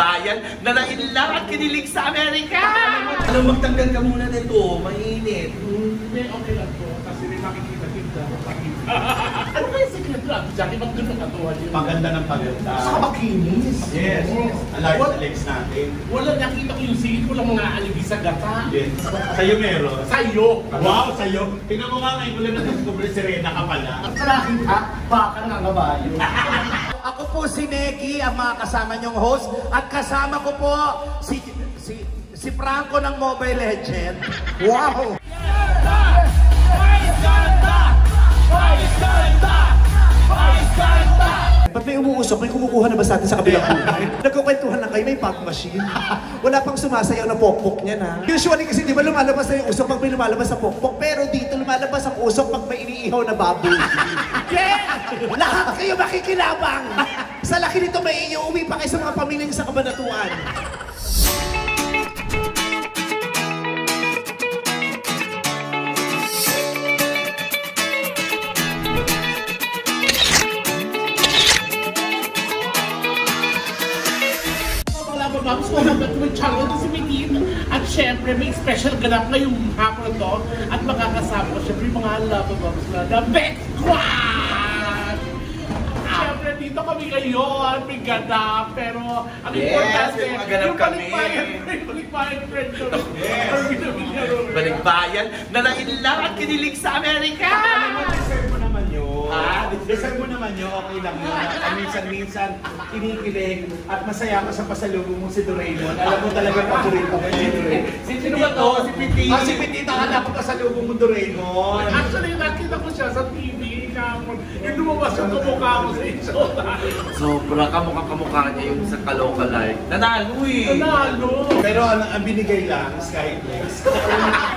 bayan na nainlang at kinilig sa Amerika! Alam, magtanggal ka muna nito, mainit. Hindi, okay lang po. Kasi may makikita-kita. Ano ba yung secret lang? Jackie, ba't doon nakatuhan yun? Paganda ng paganda. Saka makinis. Yes. Alarm sa legs natin. Wala nakita ko yung singit, walang mga aligi sa gata. Yes. Sa'yo meron. Sa'yo. Wow, sa'yo. Tingnan mo nga ngayon, wala na-discover si Rena ka pala. At sa akin ka, baka nang kabayo. Ako po si Neki, ang mga kasama niyong host. At kasama ko po si Franco ng Mobile Legend. Wow! Ba't may umuusok? May kumukuha na ba sa atin sa kabilang buhay? Nagkukwentuhan lang kayo, may pop machine. Wala pang sumasayaw na pokpok niya na. Usually kasi di ba lumalabas na yung usok pag may lumalabas sa pokpok, pero dito lumalabas ang usok pag may iniihaw na baboy. Yeah! Lahat kayo makikilabang! Sa laki nito may iuwi pa kayo sa mga pamilyang sa Kabanatuan. Tapos kumabot mo yung channel ito si Mitin. At syempre, may special ganap ngayong hapon to. At makakasama ko syempre yung mga love-a-babs na The Best Squad! Syempre, dito kami ngayon, may ganap. Pero ang importante, yung balikbayan friend ko. Balikbayan na nainlang at kinilig sa Amerika! Deserve mo naman yun. Deserve mo naman yun, okay lang yun. Minsan-minsan, kinikilig at masaya ka sa pasalubong mo si Doraemon. Alam mo talaga paborito ko si Doraemon. Sino ba to? Si Petit. Si Petit, nakala ko pasalubong mo Doraemon. Actually, nakita ko siya sa TV. Yung lumabas yung kamukha mo sa show. Sobra kamukha niya yung sa Kaloka Live. Nanalo eh! Nanalo! Pero ang binigay lang, Skyflex.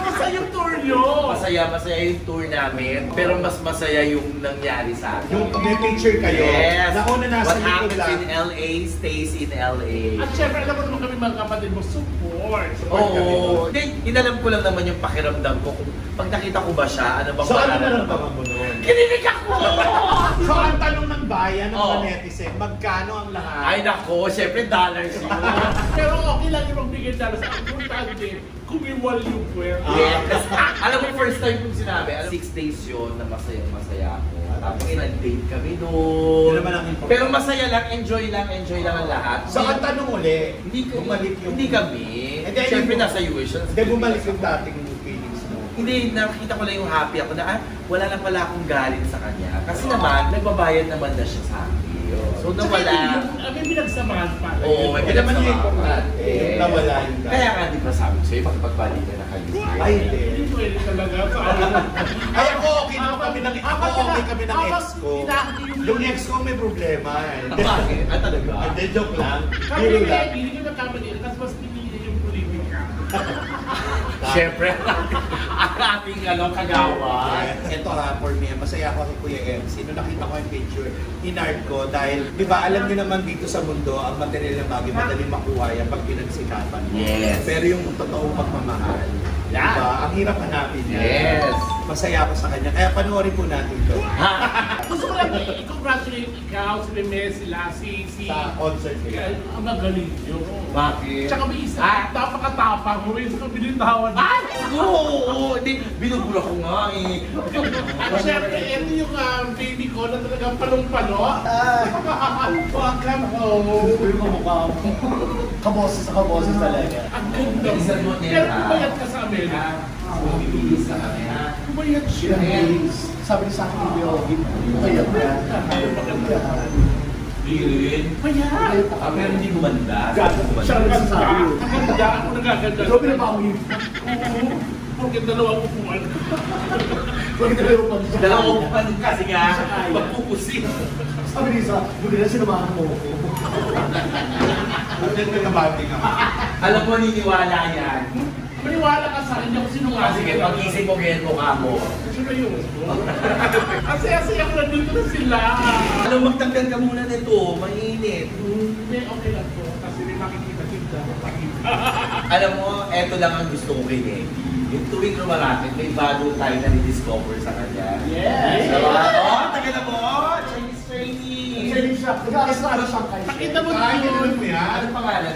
Isa yung tour nyo! Masaya yung tour namin. Pero mas masaya yung nangyari sa akin. Yung may picture kayo. Yes! Nauna nasa What likod happens lang. in LA stays in LA. At syempre, alam mo naman kami mga kapatid mo, support Oo. Hindi, inalam ko lang naman yung pakiramdam ko. Kung pag nakita ko ba siya, ano bang So ano mararamdaman naramdaman mo noon? Kinilig ako! So ang tanong ng bayan, ng Oo. mga netizen, magkano ang lahat? Ay nako, syempre dollars yun. Pero okay lang yung magbigay dalo sa importante, kumiwal yung puwerte. Yes. Alam mo, first time kong sinabi, 6 days yun na masaya ako. Tapos nag-date kami Yun doon. naman ang importante. Pero masaya lang, enjoy lang ang lahat. So ang tanong uli, bumalik yung... Hindi kami. Syempre nasa US siya. Hindi bumalik yung dating feelings mo. Hindi, nakita ko lang yung happy ako na wala lang pala akong galing sa kanya. Kasi naman, nagbabayad naman na siya sa akin. So nawala. May pinagsamahan pa. Oo, may Naman yung pinagsamahan. importante, yung nawala yung Kaya nga di ba sabi ko sa'yo, pagpagbalikan na kayo. Ay, hindi. Hindi pwede talaga. Ay, ako okay naman kami ng ex ko. Yung ex ko may problema. Bakit? Ah, talaga? Hindi, joke lang. Kami Hero lang. hindi nyo nagkamali. Tapos mas pinili yung politika. Siyempre, ang ating kagawa. Ito for me, masaya ako kay Kuya MC. Nung nakita ko yung picture, inart ko dahil, di ba, alam niyo naman dito sa mundo, ang material ng bagay, madaling makuha yan pag pinagsikapan mo. Yes. Pero yung totoong pagmamahal, di ba, ang hirap hanapin yan. Yes. Masaya ako sa kanya. Kaya panoorin po natin ito. Gusto ko lang i-congratulate ikaw, si Meme, sila, si... Sa concert nila. Ang magaling nyo. Bakit? Tsaka may isa, napakatapang mo, yung binitawan. Ay! Oo! Hindi, binubura ko nga eh. At syempre, ito yung baby ko na talagang palong-palo. Welcome home. Yung kamukha mo. Kaboses talaga. Ang ganda. Bilisan mo, Nera. Pero pumayat ka sa Amerika. Bumibilis ka kami ha. Pumayat siya. Sabi niya sa akin, pumayat ka. Hindi rin. Payat. Pero hindi gumanda. Siya ang nagsasabi. Ang ganda. Ako nagaganda. Ikaw pinapawi. Oo. Bakit dalawang upuan? Bakit dalawang pa? Dalawang upan kasi nga, magpupusin. Sabi niya sa, buti na sinamahan mo ako. Buti na nabati ka. Alam mo, niniwala yan. Maniwala ka sa akin, ako sinungaling. Sige, pag-isip mo ganyan mukha mo. Sino yun? Kasi ako nandito na sila. Alam, magtanggal ka muna nito, mainit. Hindi, okay lang po. Kasi may makikita-kita. Alam mo, eto lang ang gusto ko kay Neki. Yung tuwing lumalapit, may bago tayo na ni-discover sa kanya. Yes! Diba? Oh, taga na mo! Chinese training! Chinese shop. Nag-aaral siya kayo. Pakita mo Ay, dito. yun mo yan. Anong pangalan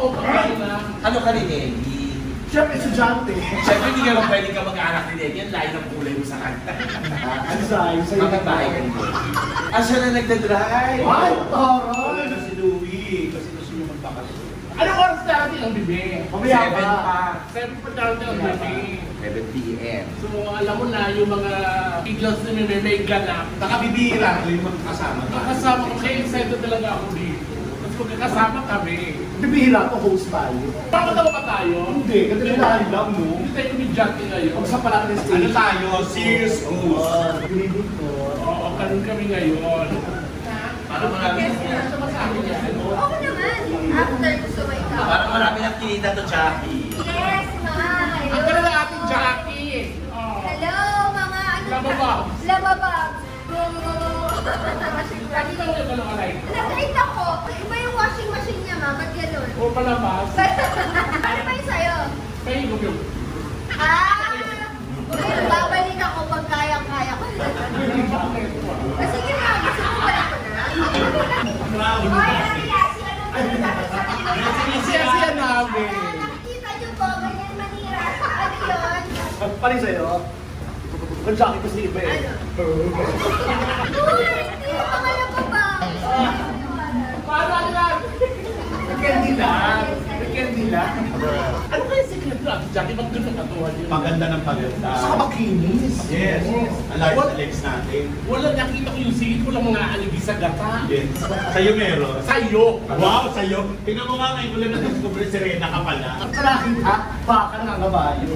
Oo, pagkain na. Ano ka rin, Nelly? Siyempre, estudyante. Siyempre, hindi ka lang pwede ka mag-anak ni Nelly. Yan, layo ng kulay mo sa kanya. Ano sa'yo? Sa'yo Bakit bahay ka niyo? Siya na nagdadrive. Ay, tara! Wala na si Louie kasi gusto niya magpakasyon. Anong oras natin ang bibig? Mamaya 7 pa. pa. 7 pa natin ang bibig. 7 p.m. So, alam mo na, yung mga biglas na may ganap. Nakabibira ko yung magkasama ka. Kasama ko, kaya excited talaga ako dito. Tapos magkakasama kami. Bibihira to, host tayo. Pakatawa pa tayo? Hindi, katalilahan lang, no? Hindi tayo kumidyante ngayon. Pag sa pala ng Ano stage. tayo? Serious host. Binibig ko. Oo, karoon kami ngayon. Parang marami, Sama sa akin yan. Oo naman. After gusto mo ikaw. parang marami nang kinita to, Jackie. Yes, ma. Ang Hello. ganda ng ating Jackie. Oh. Hello, mga ano. Labababs. Labababs. Nakita mo yung gano'ng alay? Nakita ko. Iba yung washing machine niya, ma. Ba't ganun? O palabas. Ano ba yung sa'yo? May higop yung. Babalik ako pag kaya-kaya ko. Sige na, gusto ko pala ko na. Oy, Ariasi, anong dapat sa kanila? Siya namin. Nakikita niyo po, ganyan manira. Ano yun? Paling sa'yo? Ang jacket ko si iba eh. Uy, hindi yung mga labababs. Paano ano lang? Candy lang. Candy lang. Ano kaya secret na? Jackie, ba't doon nakatuwa yun? Paganda ng paganda. Saka makinis. Yes. Ang large na legs natin. Wala nakita ko yung sigit, walang mga aligi sa gata. Yes. Sa'yo meron. Sa'yo. Wow, sa'yo. Tingnan mo nga ngayon ko lang na-discover si Rena ka pala. Ang kalaking ha, baka ng kabayo.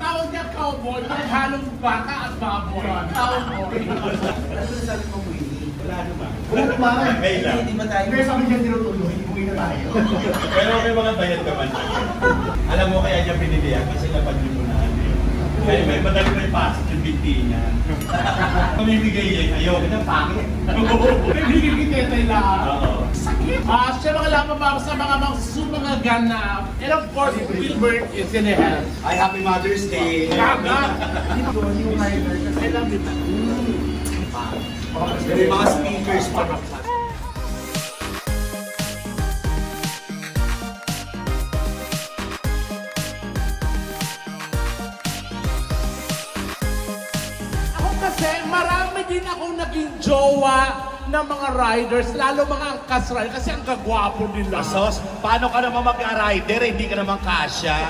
Tawag niya cowboy, pag halong baka at baboy. Cowboy. Ano sabi mo, Winnie? Wala naman. Huwag man. May lang. Hindi ba tayo? Pero sabi niya tinutuloy, umuwi na tayo. Pero may mga bayad ka man. Alam mo kaya niya pinilihan kasi napag-lipunan yun. Kaya may madali may pasok yung binti niya. Pamimigay niya, ayaw ka ng pangit. May higigitay lang. Oo. Sakit. Siya mga lamang sa mga ganap. And of course, Wilbert is in the house. Ay, Happy Mother's Day! Tama. Yung hider kasi alam nila. May mga speakers pa. Ako kasi, marami din ako naging jowa ng mga riders, lalo mga angkas riders, kasi ang kagwapo nila. Sos, paano ka naman mag-rider? Hindi ka naman kasya.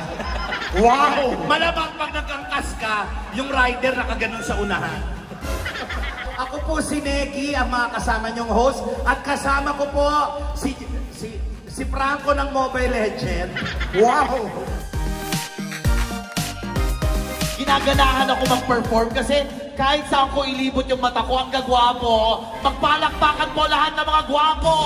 Wow! Malamang pag nagkangkas ka, yung rider nakaganon sa unahan. Ako po si Neki, ang mga kasama niyong host. At kasama ko po si Franco ng Mobile Legend. Wow! Ginaganahan ako mag-perform kasi kahit saan ko ilibot yung mata ko, ang gagwapo, magpalakpakan mo lahat ng mga gwapo!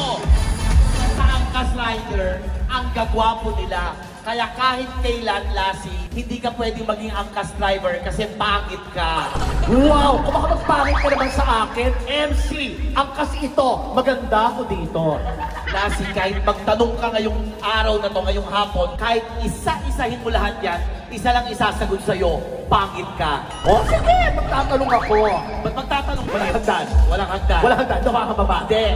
Sa Angkas Rider, ang gagwapo nila. Kaya kahit kailan, Lassie, hindi ka pwedeng maging angkas driver kasi pangit ka. Wow! Kung baka magpangit ka naman sa akin, MC, angkas ito, maganda ako dito. Lassie, kahit magtanong ka ngayong araw na to, ngayong hapon, kahit isa-isahin mo lahat yan, isa lang isasagot sa'yo, pangit ka. O sige, magtatanong ako. Ba't magtatanong? Walang hagdan. Walang hagdan. Walang hagdan, doon ka kababa. Hindi.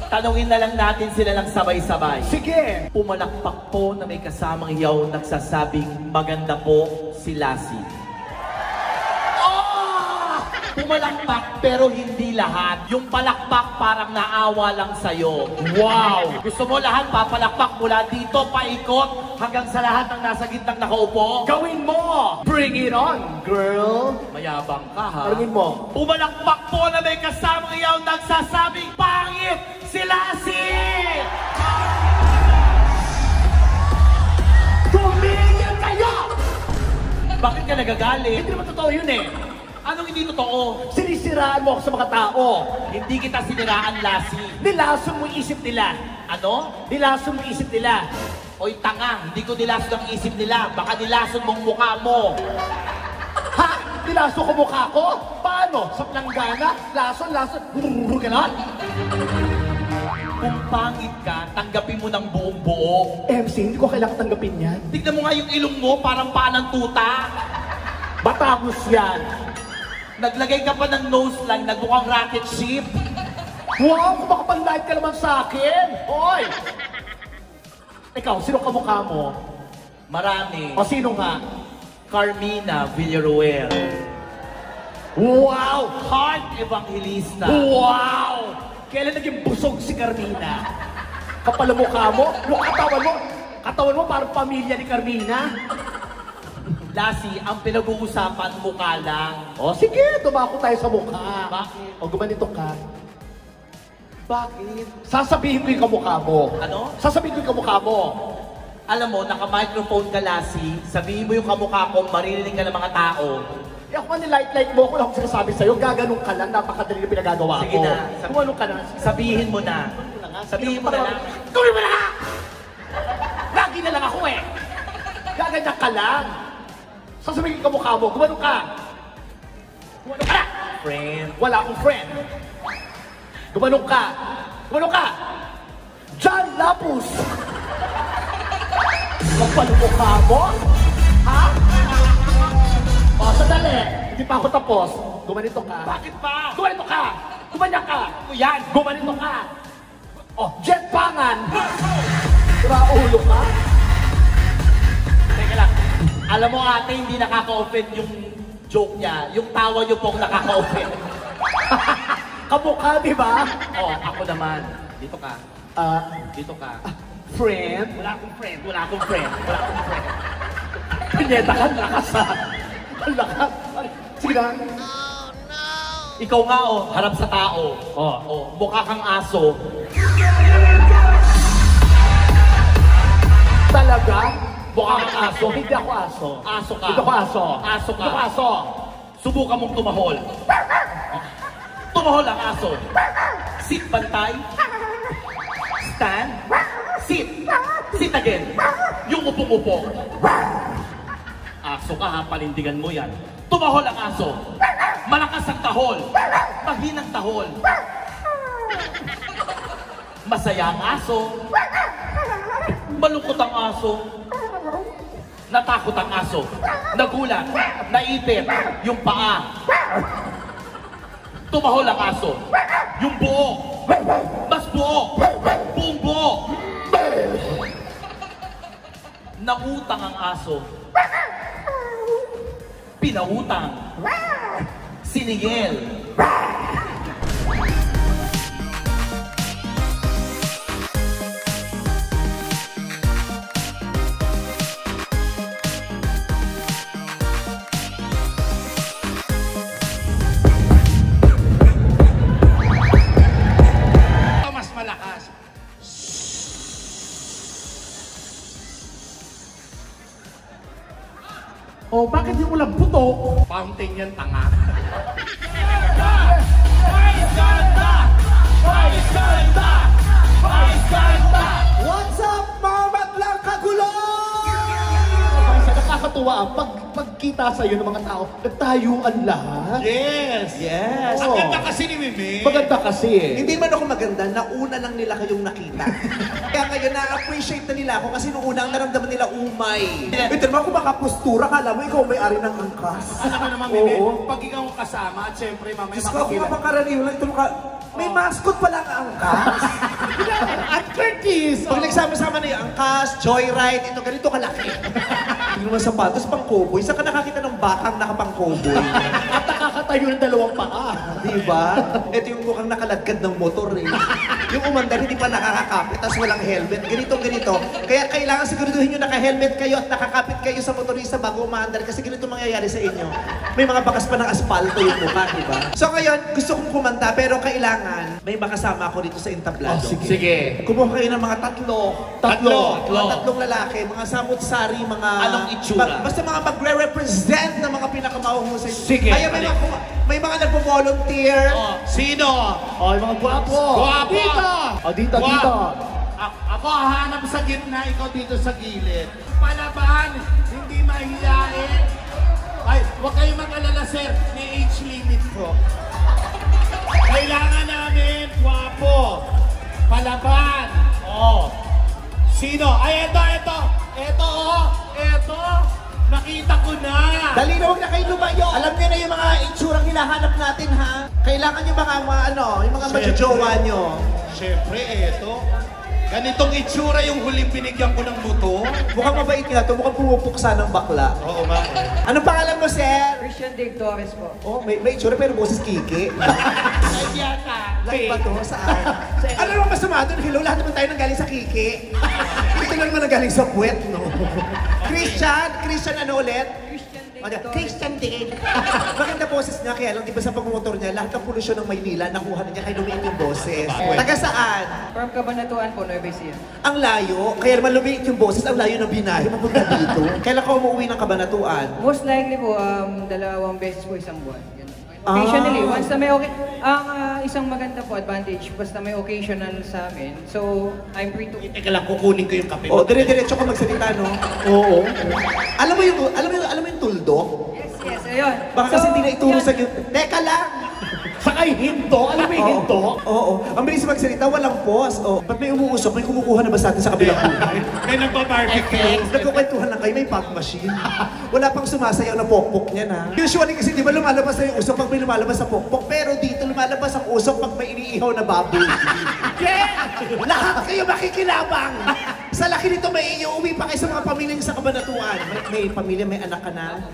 Tanungin na lang natin sila ng sabay-sabay. Sige! Pumalakpak po na may kasamang yaw nagsasabing maganda po si Lassie. Oh! Pumalakpak pero hindi lahat. Yung palakpak parang naawa lang sa'yo. Wow! Gusto mo lahat papalakpak mula dito, paikot, hanggang sa lahat ng nasa gitnang nakaupo? Gawin mo! Bring it on, girl! Mayabang ka, ha? Gawin mo. Pumalakpak po na may kasamang yaw nagsasabing pangit si Lassie! Tumigil kayo! Bakit ka nagagalit? Hindi naman totoo yun eh. Anong hindi totoo? Sinisiraan mo ako sa mga tao. Hindi kita siniraan, Lassie. Nilason mo yung isip nila. Ano? Nilason mo yung isip nila. Oy, tanga. Hindi ko nilason ang isip nila. Baka nilason mong mukha mo. Ha? Nilason ko mukha ko? Paano? Sa planggana? Lason, ganon? Kung pangit ka, tanggapin mo ng buong buo. MC, hindi ko kailangan tanggapin yan. Tignan mo nga yung ilong mo, parang paa ng tuta. Batangos yan. Naglagay ka pa ng nose line, nagmukhang rocket ship. Wow, kung makapag-live ka naman sa akin. Hoy! Ikaw, sino kamukha mo? Marami. O sino nga? Carmina Villaruel. Wow! Heart Evangelista. Wow! Kailan naging busog si Carmina? Kapal ang mukha mo? Yung katawan mo parang pamilya ni Carmina. Lassie, ang pinag-uusapan mukha lang. O sige, tumako tayo sa mukha. Bakit? O gumanito ka. Bakit? Sasabihin ko yung kamukha mo. Ano? Sasabihin ko yung kamukha mo. Alam mo, naka-microphone ka, Lassie. Sabihin mo yung kamukha ko, maririnig ka ng mga tao. Eh ako nilight mo, wala akong sinasabi sa'yo. Gaganong ka lang, napakadali na pinagagawa Sige ko. na. Kumanong ka na. Sabihin mo na. Sabihin mo na lang. Gawin mo na! Lagi na lang ako eh. Gaganyan ka lang. Sasabihin ko kamukha mo, kumanong ka. Kumanong ka na! Friend. Wala akong friend. Gumanong ka. Gumanong ka. John Lapus. Magpalumukha mo? Ha? O, sandali. Hindi pa ako tapos. Gumanito ka. Bakit pa? Gumanito ka. Gumanyan ka. Yan. Gumanito ka. O, Jet Pangan. Raulo ka. Teka lang. Alam mo ate, hindi nakaka-offend yung joke niya. Yung tawa niyo pong nakaka-offend. Kamukha, di ba? Oh, ako naman. Dito ka. Dito ka. Friend. Wala akong friend. Wala akong friend. Wala akong friend. Pinyeta ka, lakas ha. Ang lakas. Sige na. Ikaw nga oh, harap sa tao. Oh, mukha kang aso. Talaga? Mukha kang aso. Hindi ako aso. Aso ka. Hindi ako aso. Aso ka. Hindi ako aso. Subukan mong tumahol. Tumahol ang aso. Sit bantay. Stand. Sit. Sit again. Yung upo-upo. Aso ka ha, panindigan mo yan. Tumahol ang aso. Malakas ang tahol. Mahinang tahol. Masaya ang aso. Malungkot ang aso. Natakot ang aso. Nagulat. Naipit. Yung paa. Tumahol ang aso. Yung buo. Mas buo. Buong buo. Nangutang ang aso. Pinautang. Sinigel. Mas malakas. Oh, bakit yung ulang putok? Fountain yan, tanga. What's up, mga madlang kagulo? Nakakatuwa ang pagkita sa'yo ng mga tao, nagtayuan lahat. Yes! Yes. Ang ganda kasi ni Mimi. Maganda kasi eh. Hindi man ako maganda, nauna lang nila kayong nakita. Kaya ngayon, na-appreciate na nila ako kasi nung unang naramdaman nila umay. Ito naman kung makapostura, kala mo ikaw may-ari ng angkas. Alam mo naman, Mimi, Oo. pag ikaw ang kasama, at syempre, mamaya Diyos ko, ako nga pangkaraniw lang, ito may mascot pala ang angkas. At Curtis! Pag nagsama-sama na yung angkas, joyride, ito ganito kalaki. Hindi naman sapatos, pang cowboy. Saan ka nakakita ng bakang nakapang cowboy? At nakakatayo ng dalawang paa. Diba? Ito yung mukhang nakaladkad ng motor eh. Yung umandar, hindi pa nakakakapit, tapos walang helmet. Ganito. Kaya kailangan siguraduhin nyo naka-helmet kayo at nakakapit kayo sa motorista bago umandar kasi ganito mangyayari sa inyo. May mga bakas pa ng asfalto yung mukha, diba? So ngayon, gusto kong kumanta pero kailangan may makasama ako dito sa entablado. Sige. Kumuha kayo ng mga tatlo. Mga tatlong lalaki, mga samut-sari, mga... Anong itsura? Basta mga magre-represent ng mga pinakamauhusay. Sige. Kaya may mga nagpo-volunteer. Sino? O, yung mga gwapo. Gwapo! Dito! O, dito, dito. Ako hahanap sa gitna, ikaw dito sa gilid. Palaban, hindi mahihain. Ay, huwag kayong mag-alala, sir. May age limit ko. Kailangan namin, gwapo. Palaban. Oh. Sino? Ay, ito. Nakita ko na. Dali na, huwag na kayo lumayo. Alam niyo na yung mga itsurang hinahanap natin, ha? Kailangan yung mga yung mga magjojowa nyo. Siyempre, eto. Ganitong itsura yung huling binigyan ko ng motor. Mukhang mabait nga to, mukhang pumupuksa ng bakla. Oo nga eh. Anong pangalan mo, sir? Christian Dave Torres po. Oh, may itsura pero boses Kiki. Ay, yata. Live ba to? Saan? Ano naman masama doon? Hello, lahat naman tayo nanggaling sa Kiki. Ito na naman nanggaling sa puwet, no? Christian ano ulit? Christian Dave. Maganda boses niya, kaya lang di ba sa pagmumotor niya, lahat ng polusyon ng Maynila, nakuha na niya kay lumiit yung boses. Taga saan? From Cabanatuan po, Nueva Ecija. Ang layo, kaya naman lumiit yung boses, ang layo ng binahe, mapunta dito. Kailan ka umuwi ng Cabanatuan? Most likely po, 2 beses po isang buwan. Ganun. Occasionally, once na may ang isang maganda po advantage, basta may occasional sa amin. So, I'm free to... Teka lang, kukunin ko yung kape. Oh, dire-diretso ka magsalita, no? Oo. Alam mo yung tuldok? Yes, ayun. Baka kasi hindi na ituro sa iyo. Teka lang! Sakay hinto? Alam mo yung hinto? Oo. Ang bilis magsalita, walang pause. Oh. Ba't may umuusok? May kumukuha na ba sa atin sa kabilang buhay? May nagpa-barbecue. Nagkukwentuhan lang kayo, may pop machine. Wala pang sumasayaw na pokpok niyan, ha? Usually kasi di ba lumalabas na yung usok pag may lumalabas sa pokpok, pero dito lumalabas ang usok pag may iniihaw na baboy. Yeah! Lahat kayo makikilabang! Sa laki nito, may iuwi pa kayo sa mga pamilyang sa Cabanatuan. May pamilya, may anak ka na.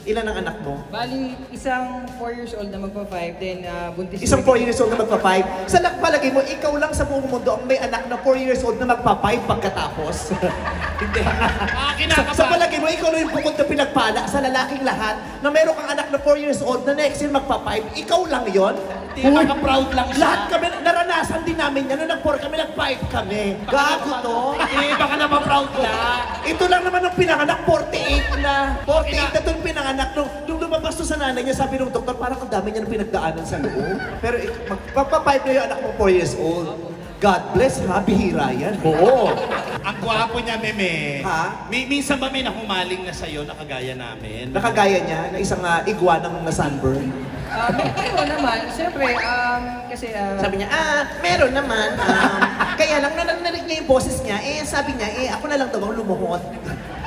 Ilan ang anak mo? Bali, isang 4 years old na magpa-5, then buntis. Isang 4 years old na magpa-5. Sa palagay mo, ikaw lang sa buong mundo ang may anak na 4 years old na magpa-5 pagkatapos. Hindi. Sa palagay mo, ikaw lang yung bukod na pinagpala sa lalaking lahat na meron kang anak na 4 years old na next year magpa-5. Ikaw lang yon. Maka-proud lang siya. Lahat kami, naranasan din namin yan. Nung nag-4 kami, nag-5 kami. Gago to. Baka naman proud lang. Ito lang naman ang pinanganak, 48 na. 48 na itong pinanganak. Nung lumabas to sa nanay niya, sabi ng doktor, parang ang dami niya ng pinagdaanan sa loob. Pero magpa-5 na yung anak mo, 4 years old. God bless, ha? Bihira yan. Oo. Ang gwapo niya, Meme. Ha? Minsan ba may nahumaling na sa'yo na kagaya namin? Nakagaya niya na isang iguanang na sunburn. Meron naman, siyempre, kasi... Sabi niya, meron naman. Kaya lang, narinig niya yung boses niya, sabi niya, ako na lang daw ang lumuhot.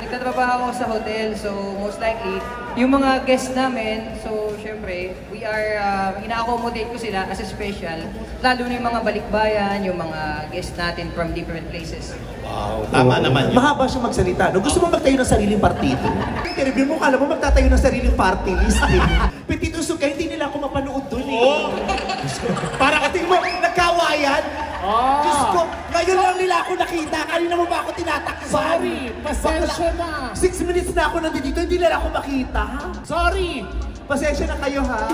Nagtatrabaho ako sa hotel, so most likely, yung mga guests namin, so syempre, we are, ina-accommodate ko sila as a special, lalo na yung mga balikbayan, yung mga guests natin from different places. Wow, tama naman yun. Mahaba siya magsalita, no? Gusto mo magtayo ng sariling partido? Interview mo, kala mo magtatayo ng sariling party list, eh. Petito Suka, hindi nila ako mapanood dun, eh. Oo. Para kating mo, nagkawayan. Diyos ko, ngayon lang nila ako nakita. Kanina mo ba ako tinatakpan? Sorry, pasensya na. 6 minutes na ako nandito, hindi nila ako makita. Sorry. Pasensya na kayo, ha?